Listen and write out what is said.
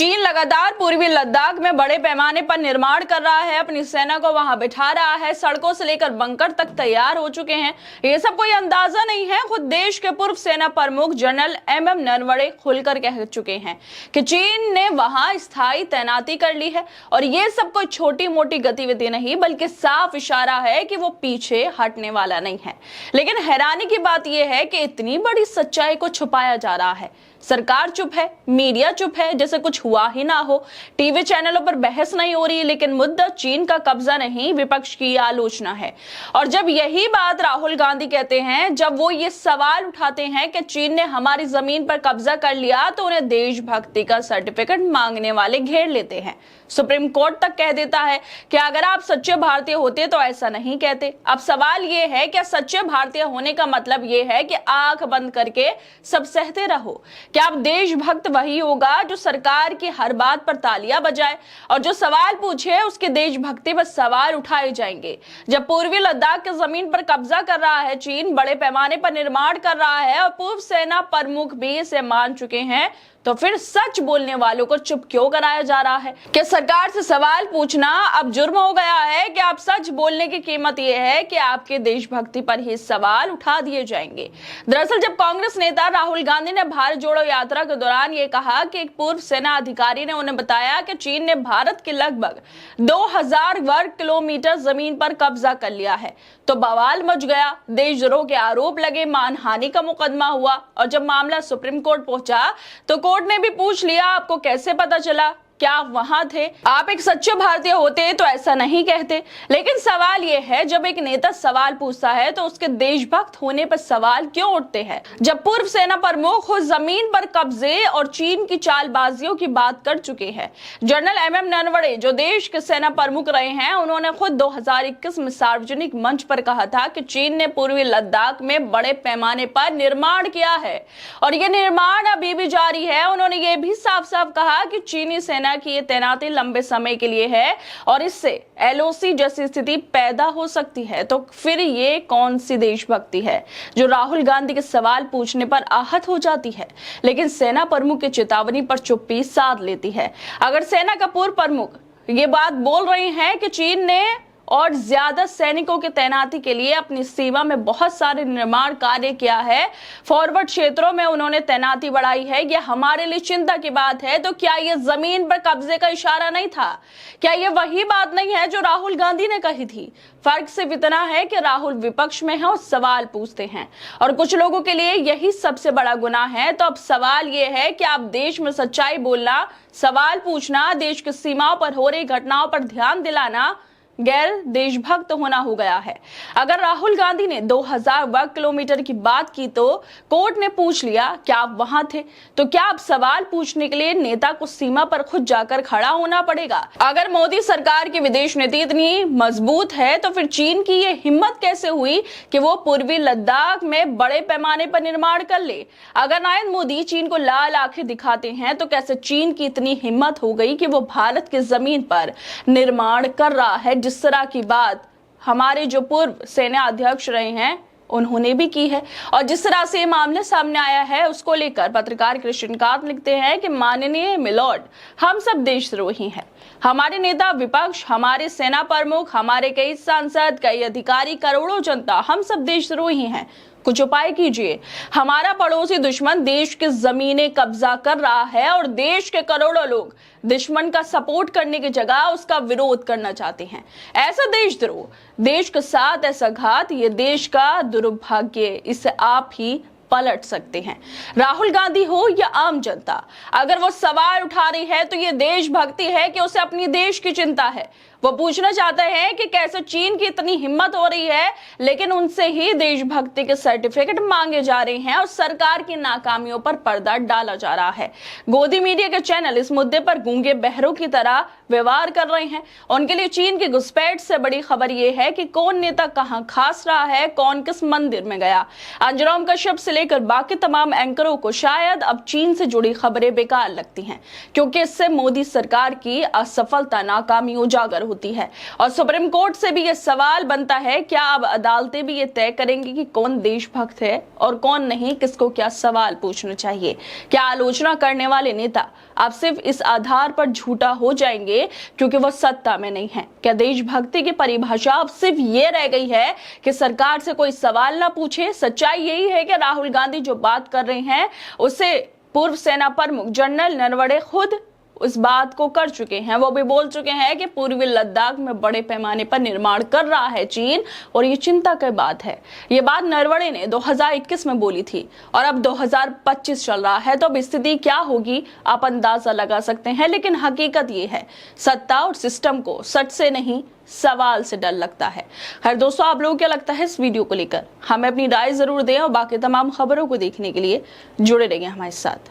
चीन लगातार पूर्वी लद्दाख में बड़े पैमाने पर निर्माण कर रहा है, अपनी सेना को वहां बिठा रहा है, सड़कों से लेकर बंकर तक तैयार हो चुके हैं। ये सब कोई अंदाजा नहीं है। खुद देश के पूर्व सेना प्रमुख जनरल एमएम नरवणे खुलकर कह चुके हैं कि चीन ने वहां स्थायी तैनाती कर ली है और ये सब कोई छोटी मोटी गतिविधि नहीं बल्कि साफ इशारा है कि वो पीछे हटने वाला नहीं है। लेकिन हैरानी की बात यह है कि इतनी बड़ी सच्चाई को छुपाया जा रहा है। सरकार चुप है, मीडिया चुप है, जैसे कुछ हुआ ही ना हो। टीवी चैनलों पर बहस नहीं हो रही, लेकिन मुद्दा चीन का कब्जा नहीं, विपक्ष की आलोचना है। और जब यही बात राहुल गांधी कहते हैं, जब वो ये सवाल उठाते हैं कि चीन ने हमारी जमीन पर कब्जा कर लिया, तो उन्हें देशभक्ति का सर्टिफिकेट मांगने वाले घेर लेते हैं। सुप्रीम कोर्ट तक कह देता है कि अगर आप सच्चे भारतीय होते तो ऐसा नहीं कहते। अब सवाल ये है, क्या सच्चे भारतीय होने का मतलब ये है कि आंख बंद करके सब सहते रहो? क्या आप देशभक्त वही होगा जो सरकार की हर बात पर तालियां बजाए और जो सवाल पूछे उसके देशभक्ति पर सवाल उठाए जाएंगे? जब पूर्वी लद्दाख की जमीन पर कब्जा कर रहा है चीन, बड़े पैमाने पर निर्माण कर रहा है और पूर्व सेना प्रमुख भी इसे मान चुके हैं, तो फिर सच बोलने वालों को चुप क्यों कराया जा रहा है? कि सरकार से सवाल पूछना अब जुर्म हो गया है कि आप सच बोलने की कीमत यह है कि आपके देशभक्ति पर ही सवाल उठा दिए जाएंगे। दरअसल जब कांग्रेस नेता राहुल गांधी ने भारत जोड़ो यात्रा के दौरान ये कहा कि एक पूर्व सेना अधिकारी ने उन्हें बताया कि चीन ने भारत के लगभग 2000 वर्ग किलोमीटर जमीन पर कब्जा कर लिया है, तो बवाल मच गया। देशद्रोह के आरोप लगे, मानहानि का मुकदमा हुआ और जब मामला सुप्रीम कोर्ट पहुंचा तो कोर्ट ने भी पूछ लिया, आपको कैसे पता चला? क्या आप वहां थे? आप एक सच्चे भारतीय होते तो ऐसा नहीं कहते। लेकिन सवाल यह है, जब एक नेता सवाल पूछता है तो उसके देशभक्त होने पर सवाल क्यों उठते हैं? जब पूर्व सेना प्रमुख खुद जमीन पर कब्जे और चीन की चालबाजियों की बात कर चुके हैं। जनरल एमएम नरवणे जो देश के सेना प्रमुख रहे हैं, उन्होंने खुद 2021 में सार्वजनिक मंच पर कहा था कि चीन ने पूर्वी लद्दाख में बड़े पैमाने पर निर्माण किया है और यह निर्माण अभी भी जारी है। उन्होंने ये भी साफ साफ कहा कि चीनी सेना की ये तैनाती लंबे समय के लिए है और इससे एलओसी जैसी स्थिति पैदा हो सकती है। तो फिर ये कौन सी देशभक्ति है जो राहुल गांधी के सवाल पूछने पर आहत हो जाती है, लेकिन सेना प्रमुख की चेतावनी पर चुप्पी साध लेती है? अगर सेना का पूर्व प्रमुख ये बात बोल रहे हैं कि चीन ने और ज्यादा सैनिकों की तैनाती के लिए अपनी सीमा में बहुत सारे निर्माण कार्य किया है, फॉरवर्ड क्षेत्रों में उन्होंने तैनाती बढ़ाई है, यह हमारे लिए चिंता की बात है, तो क्या यह जमीन पर कब्जे का इशारा नहीं था? क्या यह वही बात नहीं है जो राहुल गांधी ने कही थी? फर्क सिर्फ इतना है कि राहुल विपक्ष में है और सवाल पूछते हैं और कुछ लोगों के लिए यही सबसे बड़ा गुनाह है। तो अब सवाल यह है कि आप देश में सच्चाई बोलना, सवाल पूछना, देश की सीमाओं पर हो रही घटनाओं पर ध्यान दिलाना गैर देशभक्त होना हो गया है। अगर राहुल गांधी ने 2000 वर्ग किलोमीटर की बात की तो कोर्ट ने पूछ लिया, क्या आप वहां थे? तो क्या आप सवाल पूछने के लिए नेता को सीमा पर खुद जाकर खड़ा होना पड़ेगा? अगर मोदी सरकार की विदेश नीति इतनी मजबूत है तो फिर चीन की ये हिम्मत कैसे हुई कि वो पूर्वी लद्दाख में बड़े पैमाने पर निर्माण कर ले? अगर नरेंद्र मोदी चीन को लाल आंखें दिखाते हैं तो कैसे चीन की इतनी हिम्मत हो गई कि वो भारत की जमीन पर निर्माण कर रहा है? जिस तरह की बात हमारे जो पूर्व सेना अध्यक्ष रहे हैं उन्होंने भी की है और जिस तरह से मामला सामने आया है उसको लेकर पत्रकार कृष्णकांत लिखते हैं कि माननीय मिलॉर्ड, हम सब देशद्रोही हैं। हमारे नेता विपक्ष, हमारे सेना प्रमुख, हमारे कई सांसद, कई अधिकारी, करोड़ों जनता, हम सब देशद्रोही हैं। कुछ उपाय कीजिए। हमारा पड़ोसी दुश्मन देश की जमीनें कब्जा कर रहा है और देश के करोड़ों लोग दुश्मन का सपोर्ट करने की जगह उसका विरोध करना चाहते हैं। ऐसा देशद्रोह, देश के साथ ऐसा घात, ये देश का दुर्भाग्य, इसे आप ही पलट सकते हैं। राहुल गांधी हो या आम जनता, अगर वो सवाल उठा रही है तो ये देशभक्ति है कि उसे अपनी देश की चिंता है। वो पूछना चाहते हैं कि कैसे चीन की इतनी हिम्मत हो रही है, लेकिन उनसे ही देशभक्ति के सर्टिफिकेट मांगे जा रहे हैं और सरकार की नाकामियों पर पर्दा डाला जा रहा है। गोदी मीडिया के चैनल इस मुद्दे पर गूंगे बहरों की तरह व्यवहार कर रहे हैं। उनके लिए चीन की घुसपैठ से बड़ी खबर यह है कि कौन नेता कहां खास रहा है, कौन किस मंदिर में गया। अंजरॉम कश्यप से लेकर बाकी तमाम एंकरों को शायद अब चीन से जुड़ी खबरें बेकार लगती हैं, क्योंकि इससे मोदी सरकार की असफलता नाकामी उजागर होती है। और सुप्रीम कोर्ट से भी यह सवाल बनता है, क्या अब अदालतें भी ये तय करेंगी कि कौन देशभक्त है और कौन नहीं, किसको क्या सवाल पूछना चाहिए? क्या आलोचना करने वाले नेता अब सिर्फ इस आधार पर झूठा हो जाएंगे क्योंकि वो सत्ता में नहीं है? क्या देशभक्ति की परिभाषा अब सिर्फ ये रह गई है कि सरकार से कोई सवाल ना पूछे? सच्चाई यही है कि राहुल गांधी जो बात कर रहे हैं उसे पूर्व सेना प्रमुख जनरल नरवणे खुद उस बात को कर चुके हैं। वो भी बोल चुके हैं कि पूर्वी लद्दाख में बड़े पैमाने पर निर्माण कर रहा है चीन, और ये चिंता की बात है। ये बात नरवणे ने 2021 में बोली थी और अब 2025 चल रहा है, तो अब स्थिति क्या होगी आप अंदाजा लगा सकते हैं। लेकिन हकीकत ये है, सत्ता और सिस्टम को सच से नहीं सवाल से डर लगता है। खैर दोस्तों, आप लोगों को क्या लगता है इस वीडियो को लेकर? हमें अपनी राय जरूर दें और बाकी तमाम खबरों को देखने के लिए जुड़े रहिए हमारे साथ।